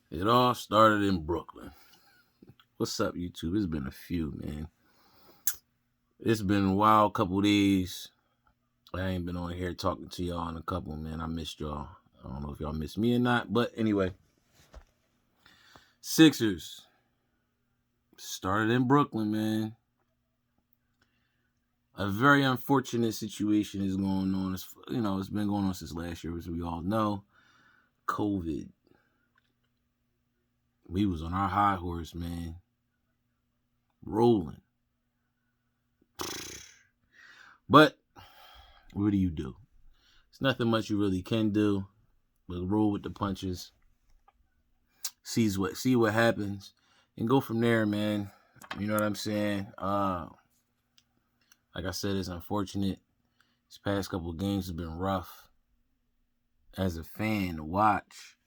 It all started in Brooklyn. What's up, YouTube? It's been a few, man. It's been a wild couple days. I ain't been on here talking to y'all in a couple, man. I missed y'all. I don't know if y'all missed me or not, but anyway. Sixers started in Brooklyn, man. A very unfortunate situation is going on. It's been going on since last year, as we all know. COVID. We was on our high horse, man. Rolling. But what do? It's nothing much you really can do but roll with the punches. See what happens and go from there, man. You know what I'm saying? Like I said, it's unfortunate. These past couple of games have been rough as a fan to watch,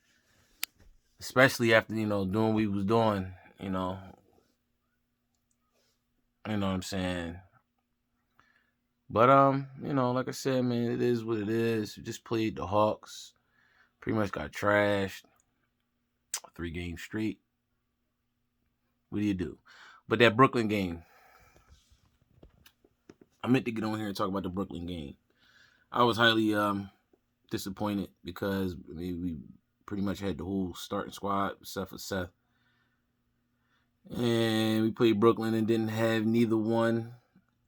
especially after doing what we was doing. You know what I'm saying. But like I said, man, it is what it is. We just played the Hawks. Pretty much got trashed. 3 games straight. What do you do? But that Brooklyn game, I meant to get on here and talk about the Brooklyn game. I was highly disappointed because we pretty much had the whole starting squad except for Seth. And we played Brooklyn and didn't have neither one.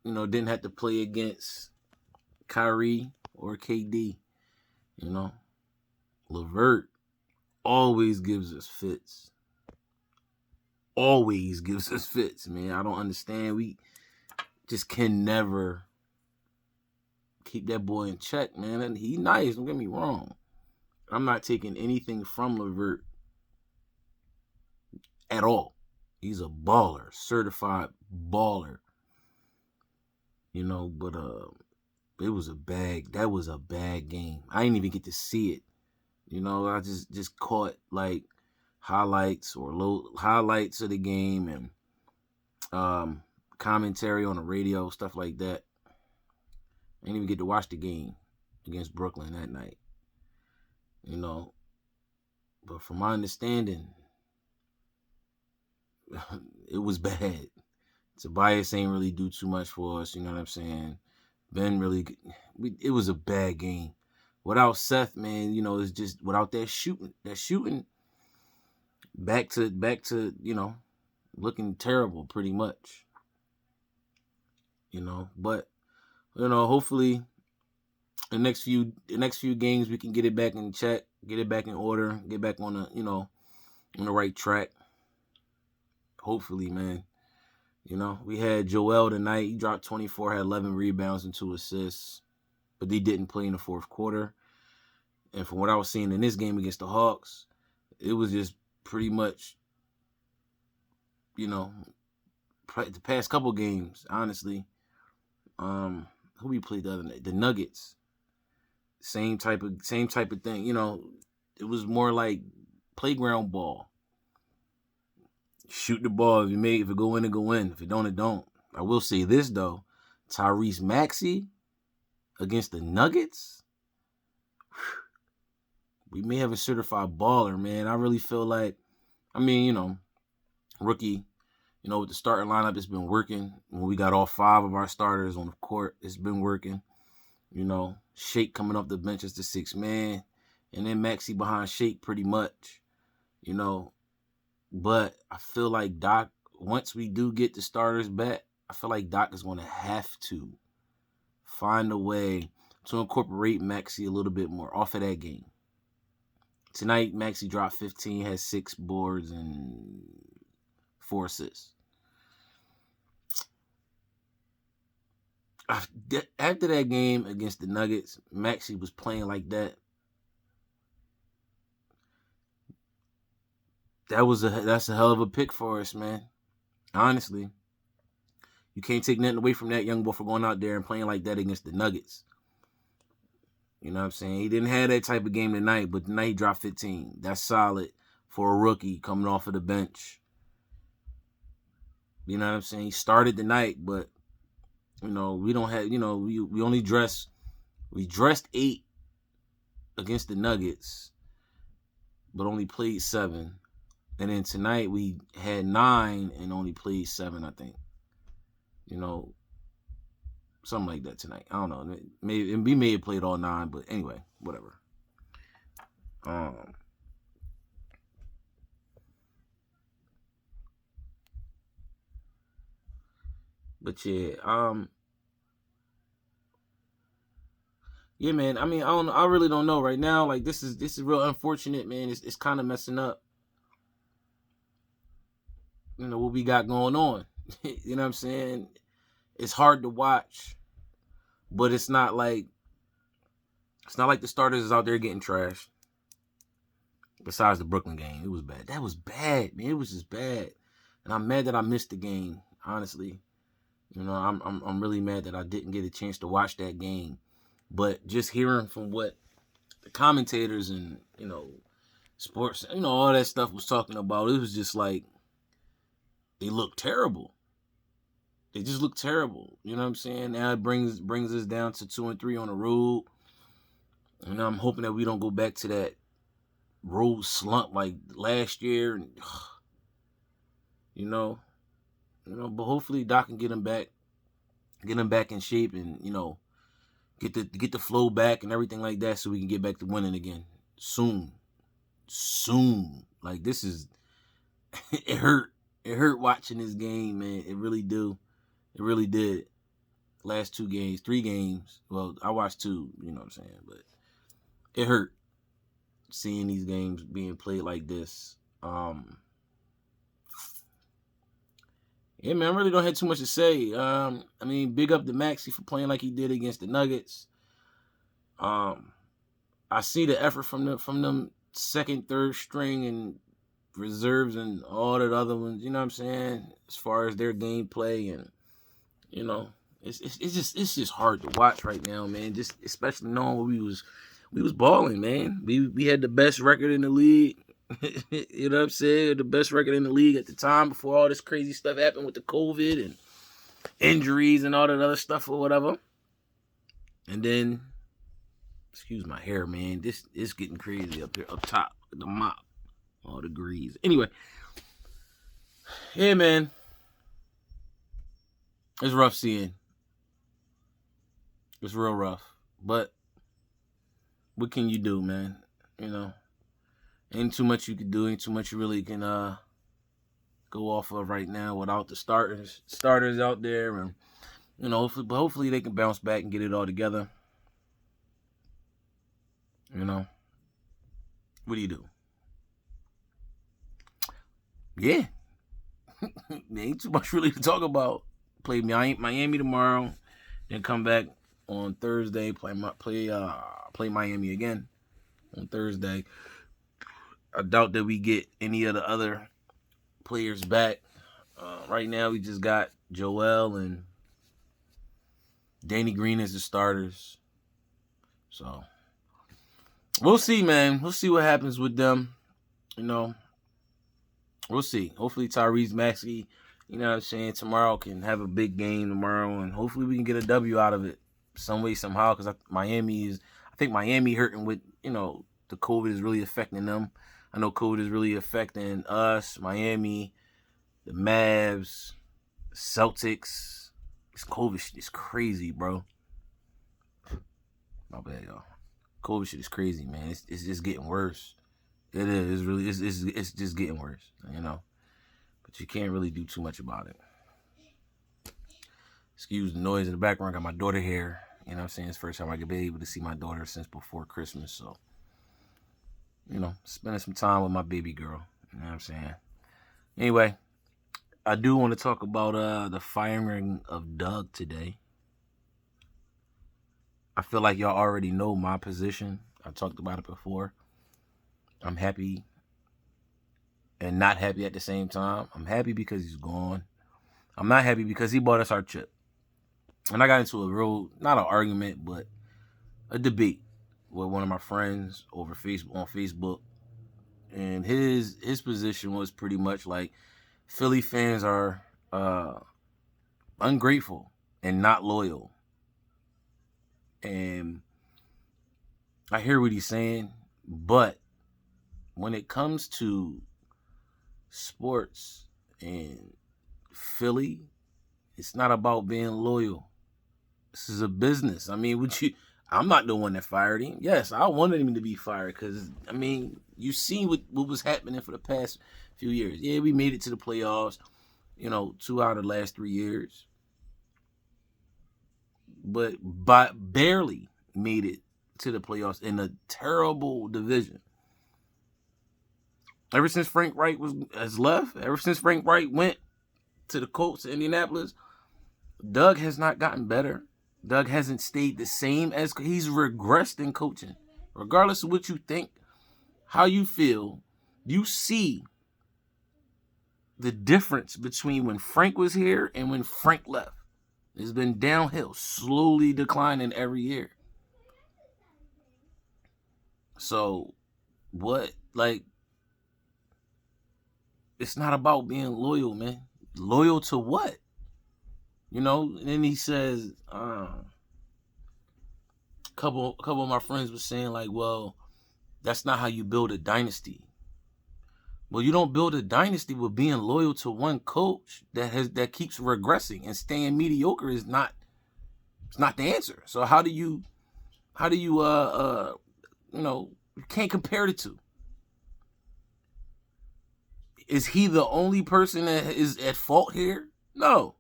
Didn't have to play against Kyrie or KD. LeVert always gives us fits. Always gives us fits, man. I don't understand. We just can never keep that boy in check, man. And he's nice, don't get me wrong. I'm not taking anything from LeVert at all. He's a baller, certified baller. But that was a bad game. I didn't even get to see it. I just caught like highlights or highlights of the game and commentary on the radio, stuff like that. I didn't even get to watch the game against Brooklyn that night. But from my understanding, it was bad. Tobias ain't really do too much for us, you know what I'm saying? Ben it was a bad game. Without Seth, man, it's just without that shooting back to looking terrible pretty much. But hopefully the next few games we can get it back in check, get it back in order, get back on the right track. Hopefully, man. We had Joel tonight. He dropped 24, had 11 rebounds and 2 assists, but he didn't play in the fourth quarter. And from what I was seeing in this game against the Hawks, it was just pretty much, the past couple games, honestly. Who we played the other night? The Nuggets. Same type of thing. It was more like playground ball. Shoot the ball. If it go in, it go in. If it don't, it don't. I will say this though, Tyrese Maxey against the Nuggets, we may have a certified baller, man. I really feel like, rookie, with the starting lineup, it's been working. When we got all 5 of our starters on the court, it's been working. Shake coming off the bench as the 6th man, and then Maxey behind Shake pretty much, But I feel like Doc, once we do get the starters back, I feel like Doc is going to have to find a way to incorporate Maxey a little bit more off of that game. Tonight, Maxey dropped 15, had 6 boards and 4 assists. After that game against the Nuggets, Maxey was playing like that. That's a hell of a pick for us, man. Honestly. You can't take nothing away from that young boy for going out there and playing like that against the Nuggets. You know what I'm saying? He didn't have that type of game tonight, but tonight he dropped 15. That's solid for a rookie coming off of the bench. You know what I'm saying? He started the night, but we don't have, we only dressed 8 against the Nuggets, but only played 7. And then tonight we had 9 and only played 7, I think. Something like that tonight. I don't know. Maybe we may have played all 9, but anyway, whatever. But yeah, man. I mean, I really don't know right now. Like this is real unfortunate, man. It's kind of messing up. What we got going on. You know what I'm saying? It's hard to watch, but it's not like the starters is out there getting trashed. Besides the Brooklyn game, it was bad. That was bad, man. It was just bad, and I'm mad that I missed the game. Honestly, I'm really mad that I didn't get a chance to watch that game. But just hearing from what the commentators and sports, all that stuff was talking about, it was just like they look terrible. They just look terrible. You know what I'm saying? Now it brings us down to 2-3 on the road. And I'm hoping that we don't go back to that road slump like last year. And, but hopefully Doc can get him back in shape, and get the flow back and everything like that, so we can get back to winning again soon. Like this is, it hurt watching this game, man. It really did. Last 3 games. Well, I watched 2, you know what I'm saying, but it hurt seeing these games being played like this. Yeah, man, I really don't have too much to say. I mean, big up to Maxey for playing like he did against the Nuggets. I see the effort from them second, third string and reserves and all that other ones. You know what I'm saying? As far as their gameplay, and it's just hard to watch right now, man. Just especially knowing we was balling, man. We had the best record in the league. You know what I'm saying? The best record in the league at the time before all this crazy stuff happened with the COVID and injuries and all that other stuff or whatever. And then, excuse my hair, man. This is getting crazy up here, up top, the mop, all the grease. Anyway, yeah, man. It's rough seeing. It's real rough. But what can you do, man? Ain't too much you can do. Ain't too much you really can go off of right now without the starters out there, and hopefully they can bounce back and get it all together. What do you do? Yeah, ain't too much really to talk about. Play Miami tomorrow, then come back on Thursday. Play Miami again on Thursday. I doubt that we get any of the other players back. Right now, we just got Joel and Danny Green as the starters. So, we'll see, man. We'll see what happens with them. We'll see. Hopefully, Tyrese Maxey, you know what I'm saying, tomorrow can have a big game tomorrow, and hopefully we can get a W out of it some way, somehow, because I think Miami hurting with, the COVID is really affecting them. I know COVID is really affecting us, Miami, the Mavs, Celtics. This COVID shit is crazy, bro. My bad, y'all. COVID shit is crazy, man. It's just getting worse. It is. It's really. It's just getting worse, But you can't really do too much about it. Excuse the noise in the background. I got my daughter here. You know what I'm saying? It's the first time I could be able to see my daughter since before Christmas. So, spending some time with my baby girl. You know what I'm saying? Anyway, I do want to talk about the firing of Doug today. I feel like y'all already know my position. I talked about it before. I'm happy and not happy at the same time. I'm happy because he's gone. I'm not happy because he bought us our chip. And I got into not an argument, but a debate with one of my friends on Facebook. And his position was pretty much like Philly fans are ungrateful and not loyal. And I hear what he's saying, but when it comes to sports and Philly, it's not about being loyal. This is a business. I mean, I'm not the one that fired him. Yes, I wanted him to be fired because, I mean, you seen what was happening for the past few years. Yeah, we made it to the playoffs, 2 out of the last 3 years. But barely made it to the playoffs in a terrible division. Ever since Frank Wright has left, ever since Frank Wright went to the Colts, Indianapolis, Doug has not gotten better. Doug hasn't stayed the same as he's regressed in coaching. Regardless of what you think, how you feel, you see the difference between when Frank was here and when Frank left. It's been downhill, slowly declining every year. So, what, it's not about being loyal, man. Loyal to what? And then he says, a couple of my friends were saying, well, that's not how you build a dynasty. Well, you don't build a dynasty with being loyal to one coach that keeps regressing, and staying mediocre is not the answer. So how do you you can't compare the two. Is he the only person that is at fault here? No.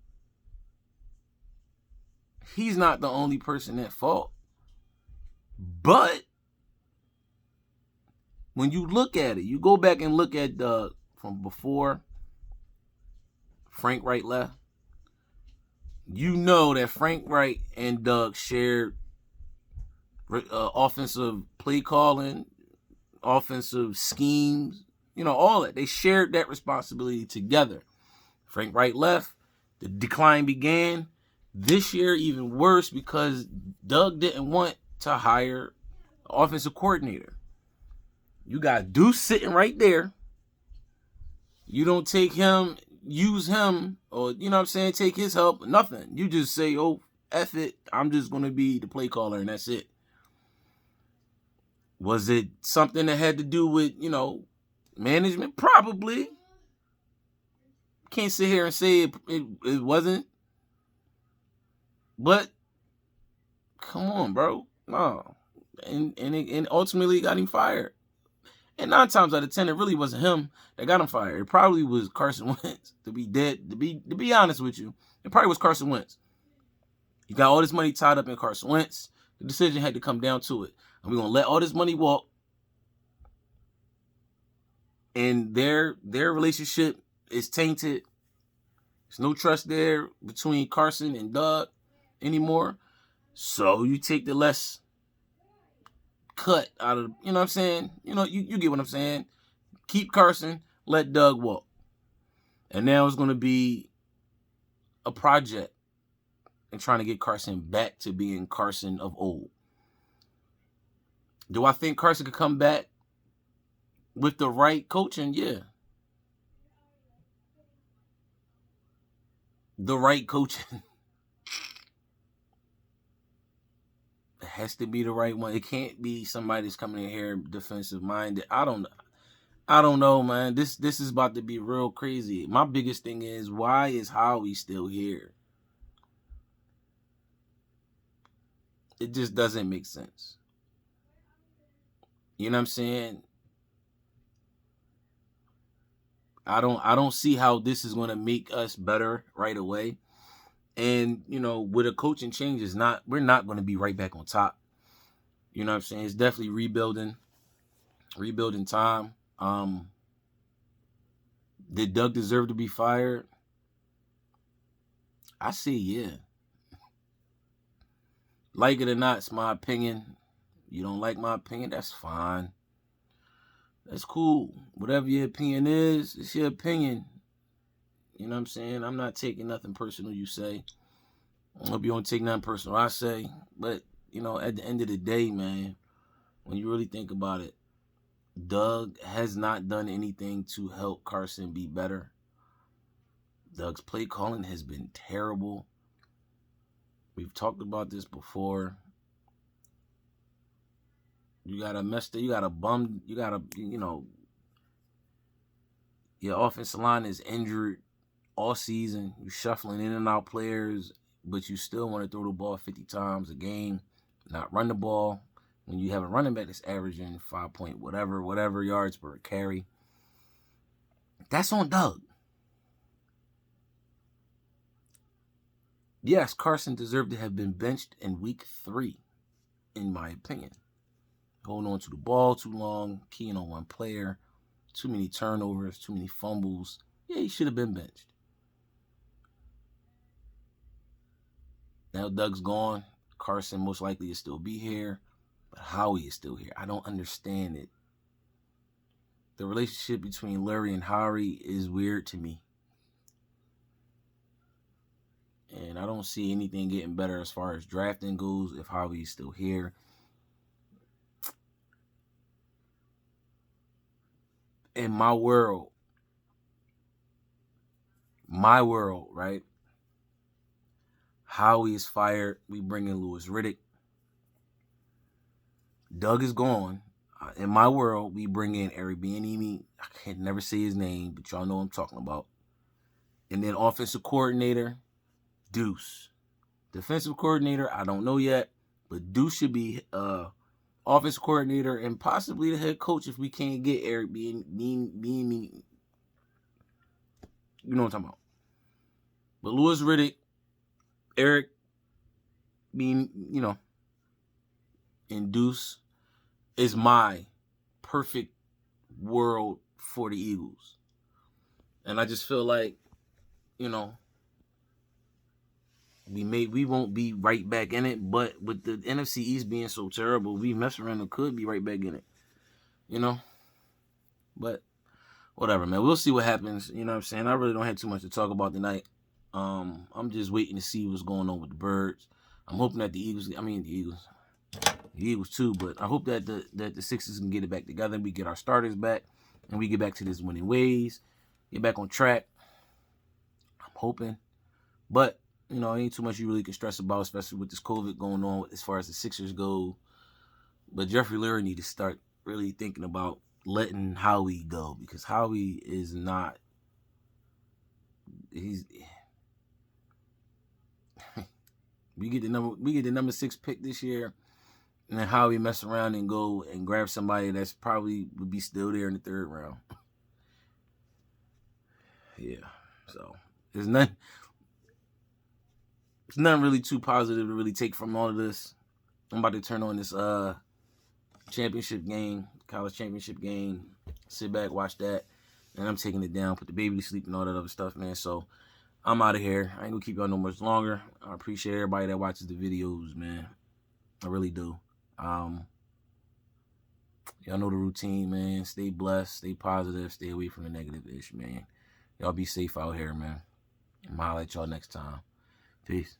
He's not the only person at fault. But when you look at it, you go back and look at from before Frank Wright left, you know that Frank Wright and Doug shared offensive play calling, offensive schemes, all that. They shared that responsibility together. Frank Wright left, the decline began. This year, even worse, because Doug didn't want to hire an offensive coordinator. You got Deuce sitting right there. You don't take him, use him, or, take his help, nothing. You just say, oh, F it, I'm just going to be the play caller, and that's it. Was it something that had to do with, management? Probably. Can't sit here and say it wasn't. But, come on, bro. No. And ultimately got him fired. And 9 times out of 10, it really wasn't him that got him fired. It probably was Carson Wentz. To be honest with you, it probably was Carson Wentz. You got all this money tied up in Carson Wentz. The decision had to come down to it. And we're gonna let all this money walk. And their relationship is tainted. There's no trust there between Carson and Doug anymore. So you take the less cut out of, you know what I'm saying? You get what I'm saying. Keep Carson, let Doug walk. And now it's going to be a project and trying to get Carson back to being Carson of old. Do I think Carson could come back with the right coaching? Yeah. The right coaching. It has to be the right one. It can't be somebody that's coming in here defensive minded. I don't know, man. This is about to be real crazy. My biggest thing is, why is Howie still here? It just doesn't make sense. You know what I'm saying? I don't see how this is going to make us better right away. And, with a coaching change, we're not going to be right back on top. You know what I'm saying? It's definitely rebuilding time. Did Doug deserve to be fired? I say yeah. Like it or not, it's my opinion. You don't like my opinion, that's fine. That's cool. Whatever your opinion is, it's your opinion. You know what I'm saying? I'm not taking nothing personal you say. I hope you don't take nothing personal I say. But, at the end of the day, man, when you really think about it, Doug has not done anything to help Carson be better. Doug's play calling has been terrible. We've talked about this before. You got a messed up, you got a bum, you got a, Your offensive line is injured all season. You're shuffling in and out players, but you still want to throw the ball 50 times a game, not run the ball. When you have a running back that's averaging 5 point whatever yards per carry, that's on Doug. Yes, Carson deserved to have been benched in week 3, in my opinion. Holding on to the ball too long, keying on one player, too many turnovers, too many fumbles. Yeah, he should have been benched. Now Doug's gone. Carson most likely will still be here, but Howie is still here. I don't understand it. The relationship between Larry and Howie is weird to me. And I don't see anything getting better as far as drafting goes if Howie is still here. In my world, right? Howie is fired. We bring in Louis Riddick. Doug is gone. In my world, we bring in Eric Bieniemy. I can't never say his name, but y'all know what I'm talking about. And then offensive coordinator, Deuce. Defensive coordinator, I don't know yet, but Deuce should be offensive coordinator and possibly the head coach if we can't get Eric Bieniemy. You know what I'm talking about. But Louis Riddick, Eric and Deuce is my perfect world for the Eagles. And I just feel like, we won't be right back in it, but with the NFC East being so terrible, we mess around and could be right back in it. But whatever, man. We'll see what happens. You know what I'm saying? I really don't have too much to talk about tonight. I'm just waiting to see what's going on with the Birds. I'm hoping that the Eagles too, but I hope that the Sixers can get it back together and we get our starters back and we get back to this winning ways, get back on track. I'm hoping. But, ain't too much you really can stress about, especially with this COVID going on as far as the Sixers go. But Jeffrey Lurie need to start really thinking about letting Howie go, because Howie is not. We get the number 6 pick this year, and then Howie mess around and go and grab somebody that's probably would be still there in the 3rd round. Yeah, so there's nothing really too positive to really take from all of this. I'm about to turn on this championship game, college championship game. Sit back, watch that, and I'm taking it down, put the baby to sleep and all that other stuff, man. So I'm out of here. I ain't gonna keep y'all no much longer. I appreciate everybody that watches the videos, man. I really do. Y'all know the routine, man. Stay blessed, stay positive, stay away from the negative-ish, man. Y'all be safe out here, man. I'm gonna holler at y'all next time. Peace.